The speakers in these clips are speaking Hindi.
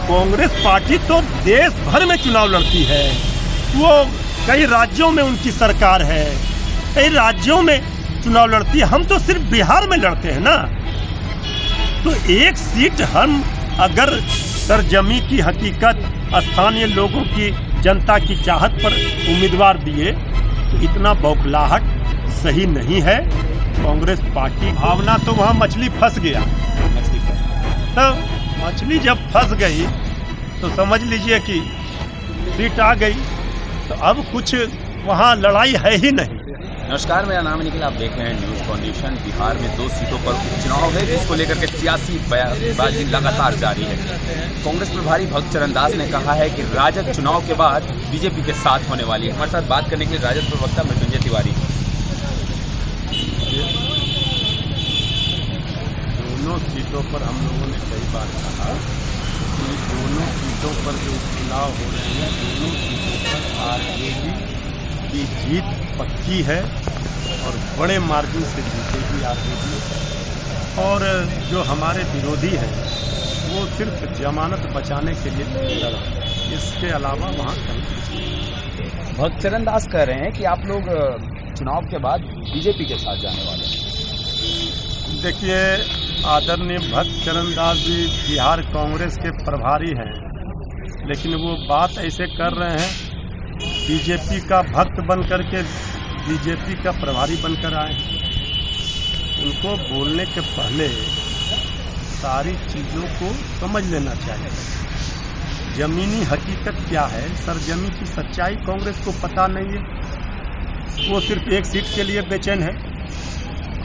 कांग्रेस पार्टी तो देश भर में चुनाव लड़ती है। वो कई राज्यों में उनकी सरकार है, कई राज्यों में चुनाव लड़ती है। हम तो सिर्फ बिहार में लड़ते हैं ना। तो एक सीट हम अगर सरजमी की हकीकत, स्थानीय लोगों की, जनता की चाहत पर उम्मीदवार दिए तो इतना बौखलाहट सही नहीं है। कांग्रेस पार्टी भावना तो वहाँ मछली फंस गया। तो मछली जब फंस गई तो समझ लीजिए कि सीट आ गई, तो अब कुछ वहाँ लड़ाई है ही नहीं। नमस्कार, मेरा नाम है निखिल, आप देख रहे हैं न्यूज कंडीशन। बिहार में 2 सीटों पर उपचुनाव है, जिसको लेकर के सियासी बयानबाजी लगातार जारी है। कांग्रेस प्रभारी भक्त चरण दास ने कहा है कि राजद चुनाव के बाद बीजेपी के साथ होने वाली है। हमारे साथ बात करने के लिए राजद प्रवक्ता मृत्युंजय तिवारी। दोनों सीटों पर हम लोगों ने कई बार कहा कि दोनों सीटों पर जो चुनाव हो रहे हैं, दोनों सीटों पर आरजेडी की जीत पक्की है और बड़े मार्जिन से जीतेगी आरजेडी। और जो हमारे विरोधी हैं वो सिर्फ जमानत बचाने के लिए लड़ा, इसके अलावा वहाँ कहीं। भक्त चरण दास कह रहे हैं कि आप लोग चुनाव के बाद बीजेपी के साथ जाने वाले हैं। देखिए, आदरणीय भक्त चरण दास जी बिहार कांग्रेस के प्रभारी हैं, लेकिन वो बात ऐसे कर रहे हैं बीजेपी का भक्त बन करके बीजेपी का प्रभारी बनकर आए। उनको बोलने के पहले सारी चीज़ों को समझ लेना चाहिए। जमीनी हकीकत क्या है, सरजमी की सच्चाई कांग्रेस को पता नहीं है। वो सिर्फ एक सीट के लिए बेचैन है।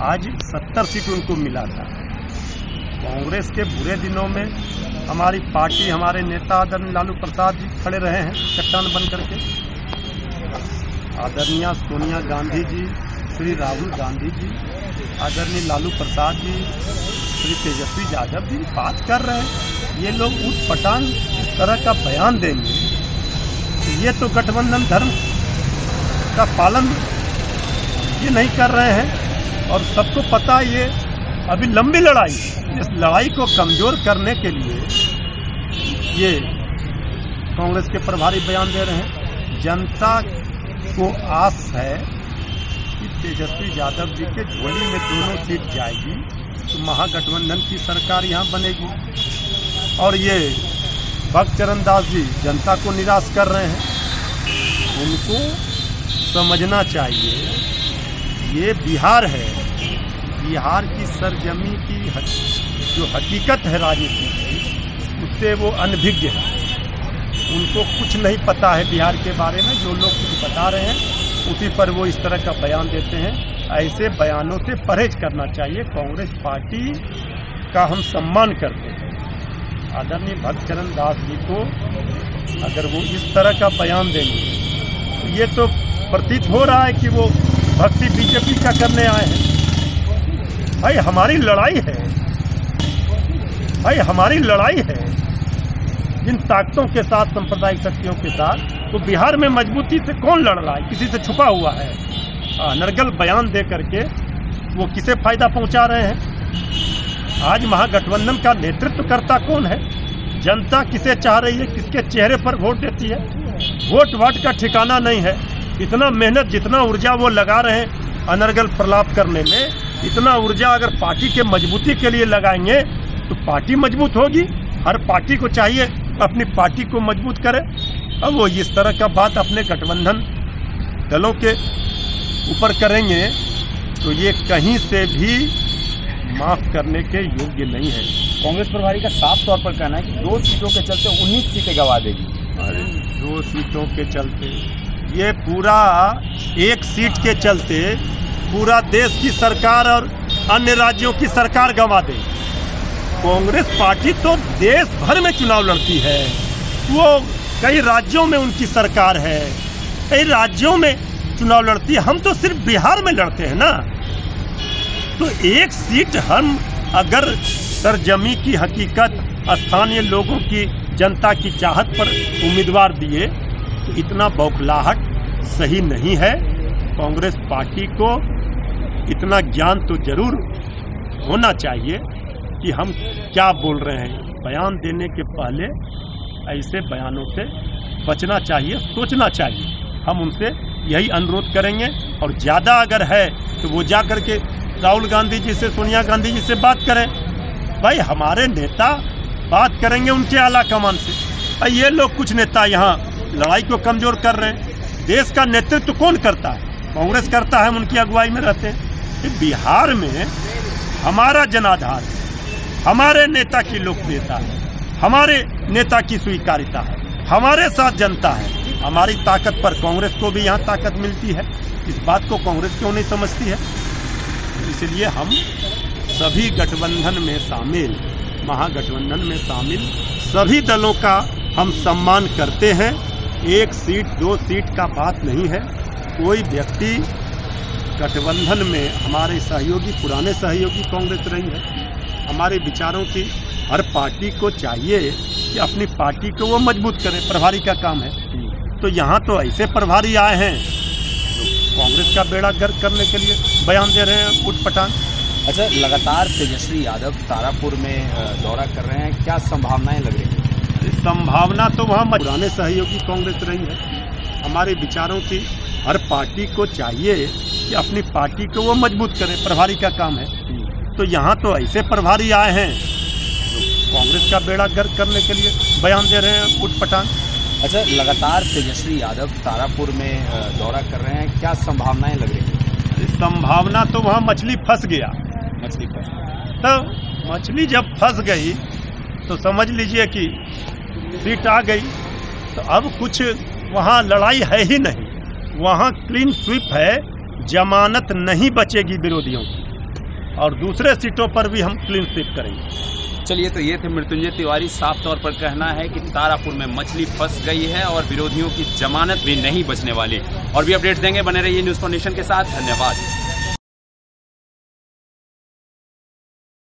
आज 70 सीट उनको मिला था। कांग्रेस के बुरे दिनों में हमारी पार्टी, हमारे नेता आदरणीय लालू प्रसाद जी खड़े रहे हैं चट्टान बन करके। आदरणीय सोनिया गांधी जी, श्री राहुल गांधी जी, आदरणीय लालू प्रसाद जी, श्री तेजस्वी यादव जी बात कर रहे हैं। ये लोग उस पटान इस तरह का बयान देंगे, ये तो गठबंधन धर्म का पालन ये नहीं कर रहे हैं। और सबको पता ये अभी लंबी लड़ाई, इस लड़ाई को कमजोर करने के लिए ये कांग्रेस के प्रभारी बयान दे रहे हैं। जनता को आस है कि तेजस्वी यादव जी के झोली में दोनों सीट जाएगी तो महागठबंधन की सरकार यहाँ बनेगी। और ये भक्त चरण दास जी जनता को निराश कर रहे हैं। उनको समझना चाहिए ये बिहार है, बिहार की सरजमी की जो हकीकत है राजनीति की, उससे वो अनभिज्ञ है। उनको कुछ नहीं पता है बिहार के बारे में। जो लोग कुछ बता रहे हैं उसी पर वो इस तरह का बयान देते हैं। ऐसे बयानों से परहेज करना चाहिए। कांग्रेस पार्टी का हम सम्मान करते हैं। आदरणीय भक्त चरण दास जी को अगर वो इस तरह का बयान देंगे तो ये तो प्रतीत हो रहा है कि वो भक्ति बीजेपी का करने आए हैं। भाई हमारी लड़ाई है, भाई हमारी लड़ाई है जिन ताकतों के साथ, सांप्रदायिक शक्तियों के साथ। तो बिहार में मजबूती से कौन लड़ रहा है? किसी से छुपा हुआ है? अनर्गल बयान दे करके वो किसे फायदा पहुंचा रहे हैं? आज महागठबंधन का नेतृत्व करता कौन है? जनता किसे चाह रही है? किसके चेहरे पर वोट देती है? वोट वाट का ठिकाना नहीं है। इतना मेहनत, जितना ऊर्जा वो लगा रहे हैं अनर्गल प्रलाप करने में, इतना ऊर्जा अगर पार्टी के मजबूती के लिए लगाएंगे तो पार्टी मजबूत होगी। हर पार्टी को चाहिए अपनी पार्टी को मजबूत करे। अब वो इस तरह का बात अपने गठबंधन दलों के ऊपर करेंगे तो ये कहीं से भी माफ करने के योग्य नहीं है। कांग्रेस प्रभारी का साफ तौर पर कहना है कि 2 सीटों के चलते 19 सीटें गंवा देगी। अरे 2 सीटों के चलते, ये पूरा एक सीट के चलते पूरा देश की सरकार और अन्य राज्यों की सरकार गंवा दे। कांग्रेस पार्टी तो देश भर में चुनाव लड़ती है। वो कई राज्यों में उनकी सरकार है, कई राज्यों में चुनाव लड़ती है। हम तो सिर्फ बिहार में लड़ते हैं ना। तो एक सीट हम अगर सरजमी की हकीकत, स्थानीय लोगों की, जनता की चाहत पर उम्मीदवार दिए तो इतना बौखलाहट सही नहीं है। कांग्रेस पार्टी को इतना ज्ञान तो जरूर होना चाहिए कि हम क्या बोल रहे हैं। बयान देने के पहले ऐसे बयानों से बचना चाहिए, सोचना चाहिए। हम उनसे यही अनुरोध करेंगे, और ज़्यादा अगर है तो वो जा कर के राहुल गांधी जी से, सोनिया गांधी जी से बात करें। भाई हमारे नेता बात करेंगे उनके आला कमान से। भाई ये लोग कुछ नेता यहाँ लड़ाई को कमजोर कर रहे हैं। देश का नेतृत्व कौन करता है? कांग्रेस करता है, हम उनकी अगुवाई में रहते हैं। बिहार में हमारा जनाधार है, हमारे नेता की लोकप्रियता है, हमारे नेता की स्वीकार्यता है, हमारे साथ जनता है। हमारी ताकत पर कांग्रेस को भी यहाँ ताकत मिलती है। इस बात को कांग्रेस क्यों नहीं समझती है? इसलिए हम सभी गठबंधन में शामिल, महागठबंधन में शामिल सभी दलों का हम सम्मान करते हैं। 1 सीट 2 सीट का बात नहीं है। कोई व्यक्ति गठबंधन में, हमारे सहयोगी, पुराने सहयोगी कांग्रेस रही है। हमारे विचारों की हर पार्टी को चाहिए कि अपनी पार्टी को वो मजबूत करे, प्रभारी का काम है। तो यहाँ तो ऐसे प्रभारी आए हैं जो कांग्रेस का बेड़ा गर्क करने के लिए बयान दे रहे हैं उठपटांग। अच्छा, लगातार तेजस्वी यादव तारापुर में दौरा कर रहे हैं, क्या संभावनाएं लग रही हैं? संभावना तो वहाँ पुराने सहयोगी कांग्रेस रही है। हमारे विचारों की हर पार्टी को चाहिए कि अपनी पार्टी को वो मजबूत करे, प्रभारी का काम है। तो यहाँ तो ऐसे प्रभारी आए हैं जो कांग्रेस का बेड़ा गर्क करने के लिए बयान दे रहे हैं उठपटांग। अच्छा, लगातार तेजस्वी यादव तारापुर में दौरा कर रहे हैं, क्या संभावनाएं लग रही हैं? संभावना तो वहाँ मछली फंस गया। मछली फंस, तो मछली जब फंस गई तो समझ लीजिए कि सीट आ गई। तो अब कुछ वहाँ लड़ाई है ही नहीं, वहाँ क्लीन स्वीप है, जमानत नहीं बचेगी विरोधियों की, और दूसरे सीटों पर भी हम क्लीन स्वीप करेंगे। चलिए, तो ये थे मृत्युंजय तिवारी। साफ तौर पर कहना है कि तारापुर में मछली फंस गई है और विरोधियों की जमानत भी नहीं बचने वाली। और भी अपडेट्स देंगे, बने रहिए न्यूज़ कॉन्डिशन के साथ। धन्यवाद।